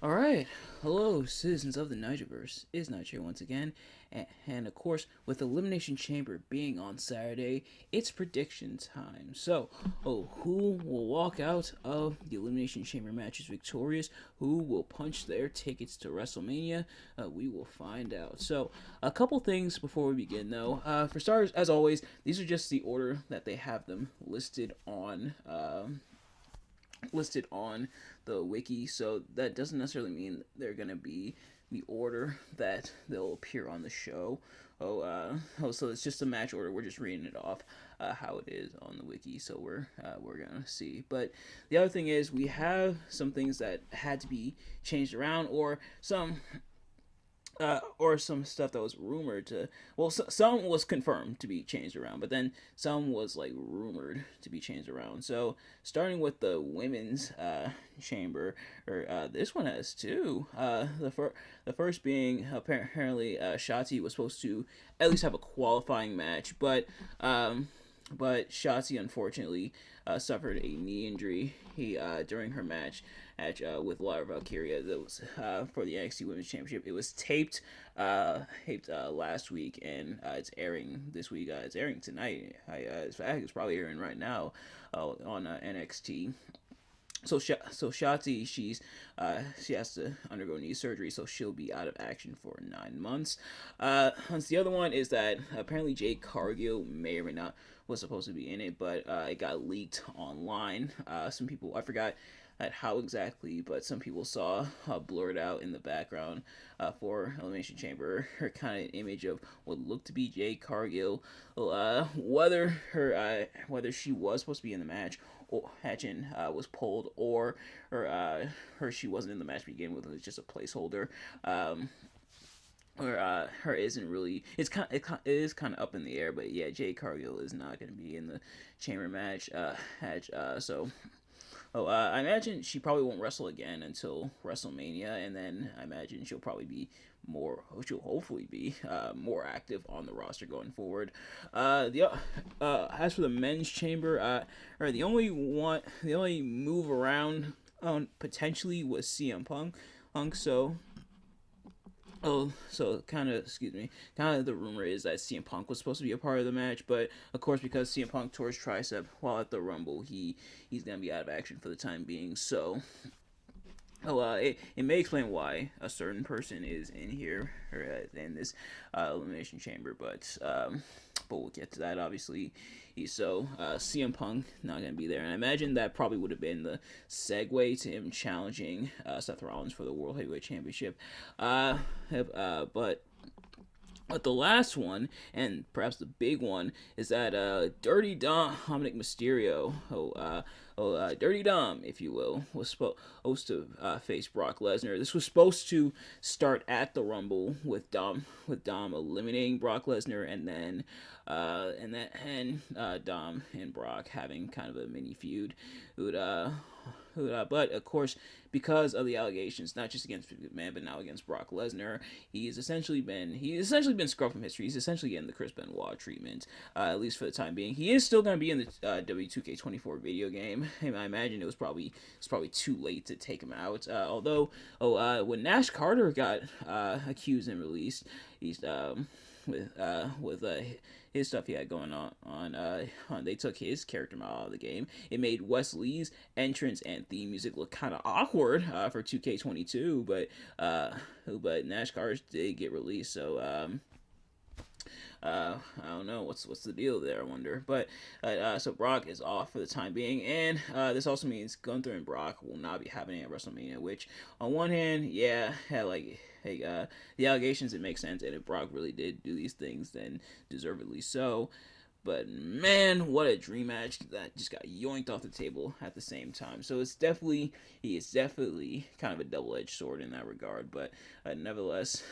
Alright, hello citizens of the Nigelverse, it's Nigel once again, and of course, with Elimination Chamber being on Saturday, it's prediction time. So, who will walk out of the Elimination Chamber matches victorious? Who will punch their tickets to WrestleMania? We will find out. So, a couple things before we begin though. For starters, as always, these are just the order that they have them listed on the wiki, so that doesn't necessarily mean they're gonna be the order that they'll appear on the show. So it's just a match order. We're just reading it off how it is on the wiki, so we're gonna see. But the other thing is we have some things that had to be changed around, or some stuff that was rumored to. Well, some was confirmed to be changed around, but then some was like rumored to be changed around. So starting with the women's chamber, or this one has two. The first being apparently Shotzi was supposed to at least have a qualifying match, but Shotzi unfortunately suffered a knee injury during her match with Lara Valkyria. That was for the NXT Women's Championship. It was taped last week, and it's airing this week. It's airing tonight. In fact, it's probably airing right now on NXT. So Shotzi, she has to undergo knee surgery, so she'll be out of action for 9 months. The other one is that apparently Jade Cargill may or may not was supposed to be in it, but it got leaked online. Some people, I forgot at how exactly, but some people saw blurred out in the background for Elimination Chamber her kind of image of what looked to be Jade Cargill. Whether she was supposed to be in the match or Hatchin was pulled, or her she wasn't in the match to begin with. It was just a placeholder. Or her isn't really. It is kind of up in the air, but yeah, Jade Cargill is not going to be in the chamber match. I imagine she probably won't wrestle again until WrestleMania, and then I imagine she'll probably be she'll hopefully be more active on the roster going forward. As for the men's chamber, or the only move around potentially was CM Punk. So kind of, excuse me, kind of the rumor is that CM Punk was supposed to be a part of the match, but of course because CM Punk tore his tricep while at the Rumble, he's gonna be out of action for the time being. So it may explain why a certain person is in here or in this elimination chamber, but we'll get to that obviously. So CM Punk not gonna be there, and I imagine that probably would have been the segue to him challenging Seth Rollins for the World Heavyweight Championship. But the last one, and perhaps the big one, is that Dirty Dominic Mysterio, Dirty Dom, if you will, was supposed to face Brock Lesnar. This was supposed to start at the Rumble with Dom eliminating Brock Lesnar, and then Dom and Brock having kind of a mini feud. But of course, because of the allegations, not just against McMahon, but now against Brock Lesnar, he's essentially been scrubbed from history. He's essentially getting the Chris Benoit treatment, at least for the time being. He is still going to be in the W2K24 video game. I imagine it's probably too late to take him out. Although, when Nash Carter got accused and released, he's with his stuff he had going on, they took his character model out of the game. It made Wes Lee's entrance and theme music look kind of awkward for 2K22, but Nash Carter did get released, so I don't know what's the deal there. I wonder, but so Brock is off for the time being, and this also means Gunther and Brock will not be happening at WrestleMania. Which, on one hand, yeah, the allegations, it makes sense, and if Brock really did do these things, then deservedly so. But man, what a dream match that just got yoinked off the table at the same time. So he is definitely kind of a double-edged sword in that regard. But nevertheless,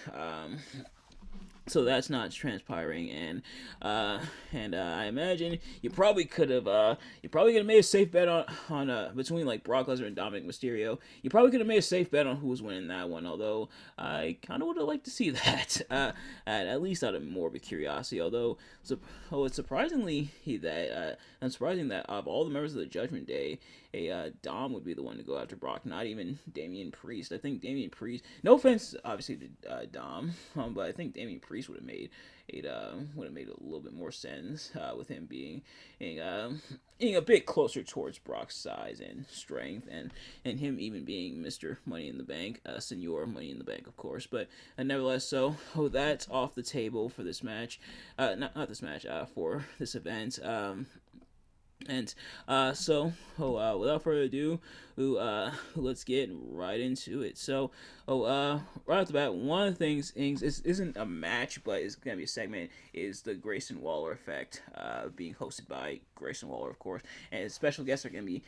so that's not transpiring, and I imagine you probably could have made a safe bet on between like Brock Lesnar and Dominic Mysterio. You probably could have made a safe bet on who was winning that one. Although I kind of would have liked to see that, at least out of morbid curiosity. Although it's surprising that of all the members of the Judgment Day, Dom would be the one to go after Brock, not even Damian Priest. I think Damian Priest. No offense, obviously to Dom, but I think Damian Priest would have made a little bit more sense with him being a bit closer towards Brock's size and strength, and him even being Mr. Money in the Bank, Senor Money in the Bank, of course. But nevertheless, so that's off the table for this match. Not this match. For this event. And without further ado, let's get right into it. So, right off the bat, one of the things isn't a match, but it's gonna be a segment. Is the Grayson Waller effect, being hosted by Grayson Waller, of course, and special guests are gonna be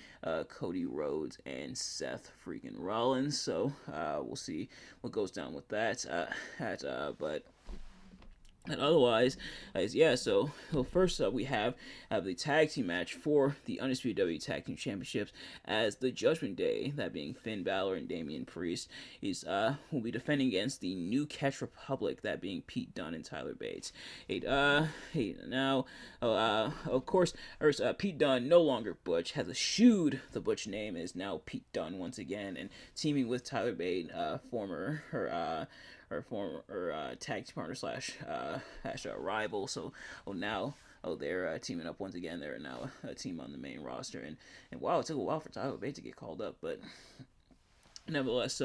Cody Rhodes and Seth freaking Rollins. So, we'll see what goes down with that. But. And otherwise, so first up we have the tag team match for the Undisputed WWE Tag Team Championships, as the Judgment Day, that being Finn Balor and Damian Priest, will be defending against the New Catch Republic, that being Pete Dunne and Tyler Bates. Now, of course, Pete Dunne, no longer Butch, has eschewed the Butch name, is now Pete Dunne once again, and teaming with Tyler Bates, former tag team partner slash rival. So now they're teaming up once again. They're now a team on the main roster, and wow, it took a while for Tyler Bates to get called up, but nevertheless,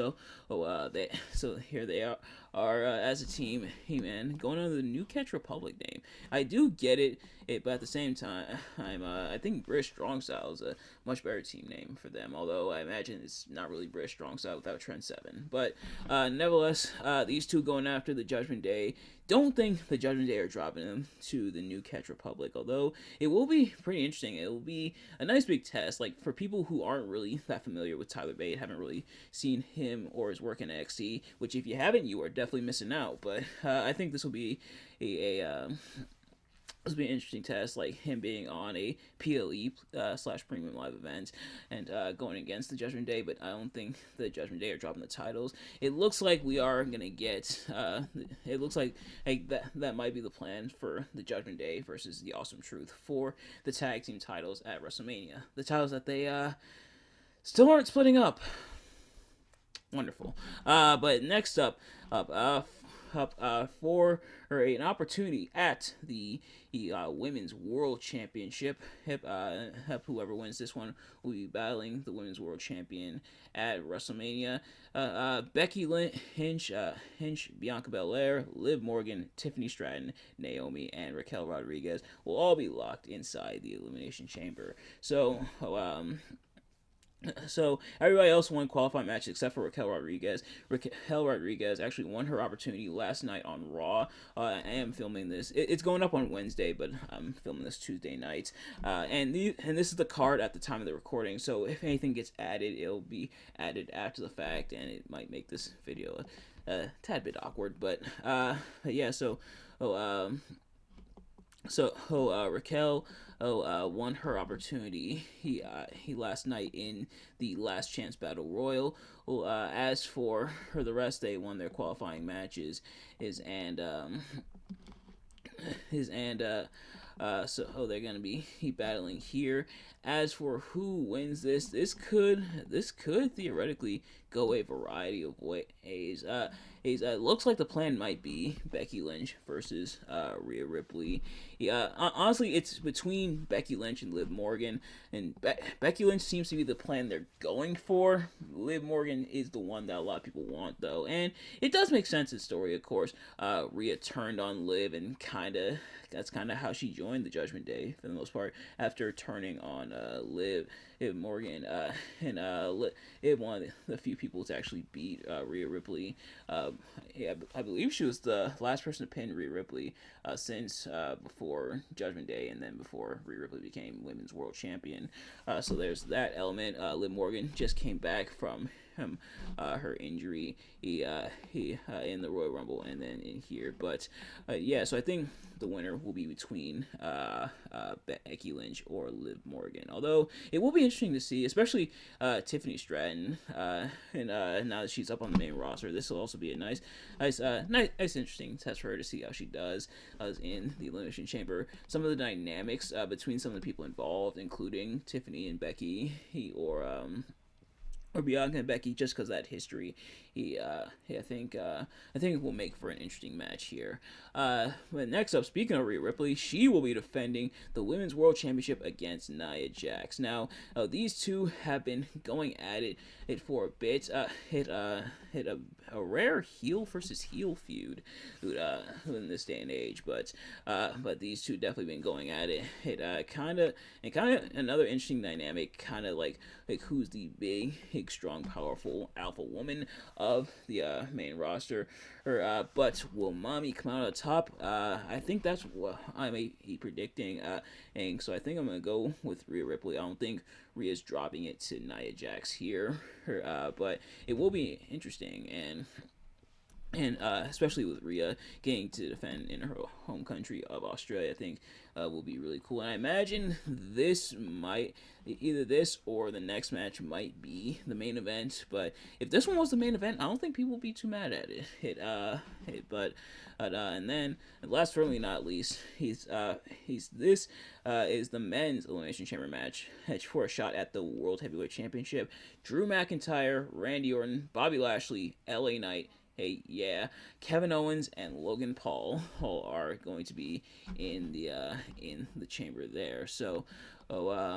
here they are as a team. Hey man, going under the New Catch Republic name. I do get it, but at the same time, I think British Strong Style is a much better team name for them. Although I imagine it's not really British Strong Style without Trent Seven. But nevertheless, these two going after the Judgment Day. Don't think the Judgment Day are dropping them to the New Catch Republic, although it will be pretty interesting. It will be a nice big test, like for people who aren't really that familiar with Tyler Bate, haven't really seen him or his work in NXT, which if you haven't, you are definitely missing out. But I think this will be this will be an interesting test, like him being on a PLE slash Premium Live event and going against the Judgment Day, but I don't think the Judgment Day are dropping the titles. It looks like we are going to get, it looks like that might be the plan for the Judgment Day versus the Awesome Truth for the tag team titles at WrestleMania. The titles that they still aren't splitting up. Wonderful. But next up for an opportunity at the Women's World Championship. Whoever wins this one will be battling the Women's World Champion at WrestleMania. Becky Lynch, Bianca Belair, Liv Morgan, Tiffany Stratton, Naomi, and Raquel Rodriguez will all be locked inside the Elimination Chamber. So everybody else won qualifying matches except for Raquel Rodriguez. Raquel Rodriguez actually won her opportunity last night on Raw. I am filming this. It's going up on Wednesday, but I'm filming this Tuesday night. And this is the card at the time of the recording. So if anything gets added, it'll be added after the fact, and it might make this video a tad bit awkward. But yeah. Raquel won her opportunity he last night in the Last Chance Battle Royal. As for the rest, they won their qualifying matches. So they're gonna be battling here. As for who wins this could theoretically go a variety of ways. It looks like the plan might be Becky Lynch versus Rhea Ripley. Honestly, it's between Becky Lynch and Liv Morgan, and Becky Lynch seems to be the plan they're going for. Liv Morgan is the one that a lot of people want, though, and it does make sense in story, of course. Rhea turned on Liv, and that's kind of how she joined the Judgment Day for the most part, after turning on Liv Morgan, and Liv one of the few people to actually beat Rhea Ripley. I believe she was the last person to pin Rhea Ripley since before Judgment Day, and then before Rhea Ripley became Women's World Champion. So there's that element. Liv Morgan just came back from her injury he in the Royal Rumble and then in here. But yeah, so I think the winner will be between Becky Lynch or Liv Morgan. Although it will be interesting to see, especially Tiffany Stratton, and now that she's up on the main roster, this will also be a nice, interesting test for her to see how she does in the Elimination Chamber. Some of the dynamics between some of the people involved, including Tiffany and Becky, or Bianca and Becky, just because that history, I think it will make for an interesting match here. But next up, speaking of Rhea Ripley, she will be defending the Women's World Championship against Nia Jax. Now, these two have been going at it for a bit. Hit a rare heel versus heel feud in this day and age, but these two definitely been going at it. It kind of another interesting dynamic, kind of like who's the big, strong, powerful alpha woman of the main roster. But will Mommy come out on top? I think that's what I may be predicting. And so I think I'm gonna go with Rhea Ripley. I don't think Rhea's dropping it to Nia Jax here, but it will be interesting, and especially with Rhea getting to defend in her home country of Australia, I think will be really cool. And I imagine either this or the next match might be the main event. But if this one was the main event, I don't think people would be too mad at it. But and then last certainly not least, this is the men's Elimination Chamber match for a shot at the World Heavyweight Championship. Drew McIntyre, Randy Orton, Bobby Lashley, LA Knight, Kevin Owens and Logan Paul are going to be in the chamber there. So, out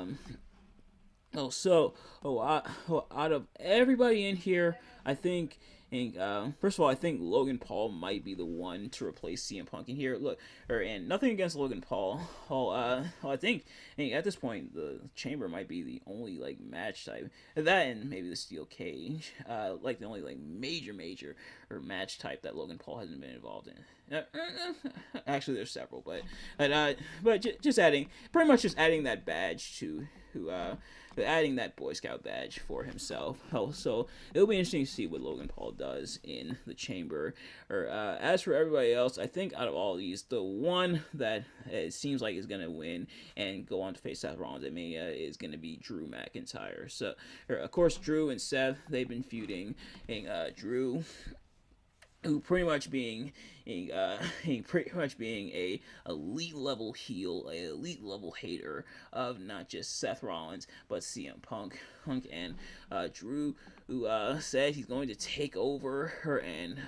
of everybody in here, I think. First of all, I think Logan Paul might be the one to replace CM Punk in here. And nothing against Logan Paul. I think at this point the Chamber might be the only match type, that and maybe the Steel Cage, the only major or match type that Logan Paul hasn't been involved in. Actually, there's several, but just adding that badge to adding that Boy Scout badge for himself. So it'll be interesting to see what Logan Paul does in the Chamber. As for everybody else, I think out of all these, the one that it seems like is going to win and go on to face Seth Rollins at Mania is going to be Drew McIntyre. So, of course, Drew and Seth, they've been feuding, and Drew, who pretty much being a elite level heel, a elite level hater of not just Seth Rollins but CM Punk, and Drew, who said he's going to take over her and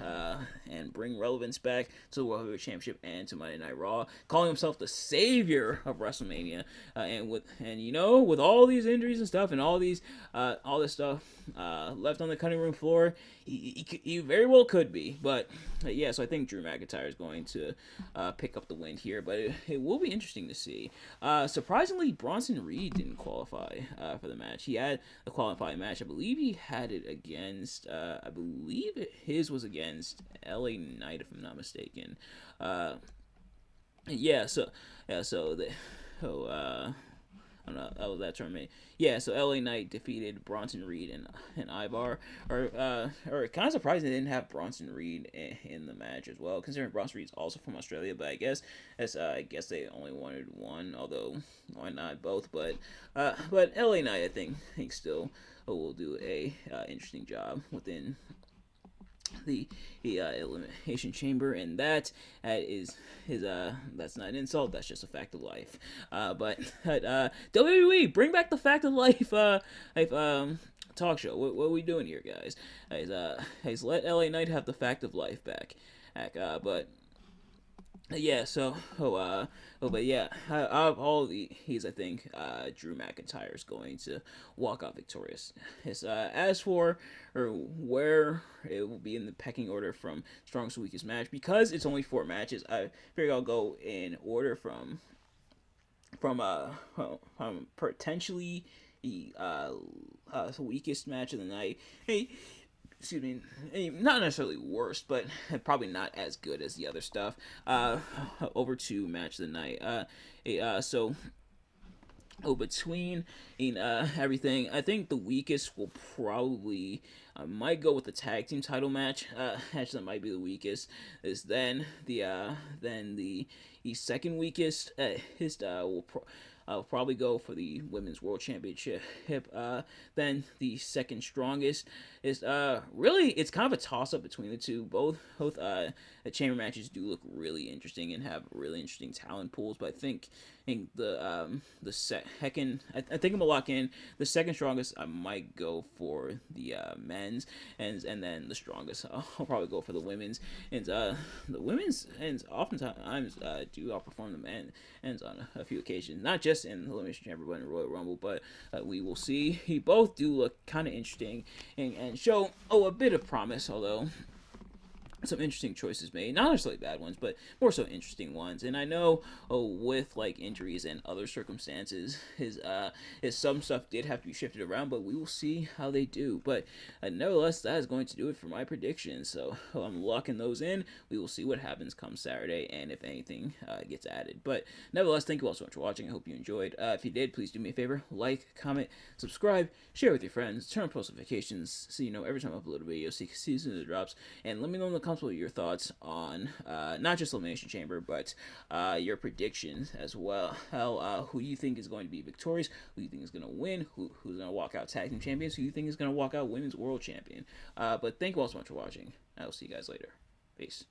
bring relevance back to the World Heavyweight Championship and to Monday Night Raw, calling himself the savior of WrestleMania, and with all these injuries and stuff and all this stuff left on the cutting room floor, he very well could be. But yeah, so I think Drew McIntyre is going to pick up the win here, but it will be interesting to see. Surprisingly, Bronson Reed didn't qualify for the match. He had a qualifying match. I believe he had it against, his was against LA Knight, if I'm not mistaken. I don't know. That was that tournament. Yeah, so LA Knight defeated Bronson Reed and Ivar. Or kind of surprised they didn't have Bronson Reed in the match as well, considering Bronson Reed's also from Australia. But I guess they only wanted one, although why not both? But LA Knight, I think still will do a interesting job within the Elimination Chamber, and that's not an insult, that's just a fact of life. But WWE, bring back the fact of life talk show. What are we doing here, guys? Let LA Knight have the fact of life back. But yeah, but yeah, out of all these, I think Drew McIntyre is going to walk out victorious. As for where it will be in the pecking order from strongest to weakest match, because it's only 4 matches, I figure I'll go in order from potentially the weakest match of the night. Excuse me, not necessarily worst, but probably not as good as the other stuff. Over to match of the night. So Oh, between everything, I think the weakest will probably I might go with the tag team title match. Actually, that might be the weakest. Is then the second weakest. I'll probably go for the women's world championship. Then the second strongest is really it's kind of a toss up between the two. Both the chamber matches do look really interesting and have really interesting talent pools. But I think the second I think I'm gonna lock in the second strongest. I might go for the men's, and then the strongest I'll probably go for the women's. And the women's and oftentimes do outperform the men's on a few occasions, not just in the Elimination Chamber but in the Royal Rumble. But we will see. Both do look kind of interesting and show a bit of promise, although some interesting choices made, not necessarily bad ones, but more so interesting ones. And I know, with like injuries and other circumstances, his some stuff did have to be shifted around, but we will see how they do. But nevertheless, that is going to do it for my predictions. So I'm locking those in. We will see what happens come Saturday, and if anything gets added. But nevertheless, thank you all so much for watching. I hope you enjoyed. If you did, please do me a favor: like, comment, subscribe, share with your friends, turn on post notifications so you know every time I upload a video, so you can see as soon as it drops, and let me know in the comments what your thoughts on not just Elimination Chamber, but your predictions as well. Who you think is going to be victorious? Who you think is going to win? Who's going to walk out tag team champions? Who you think is going to walk out women's world champion? But thank you all so much for watching. I will see you guys later. Peace.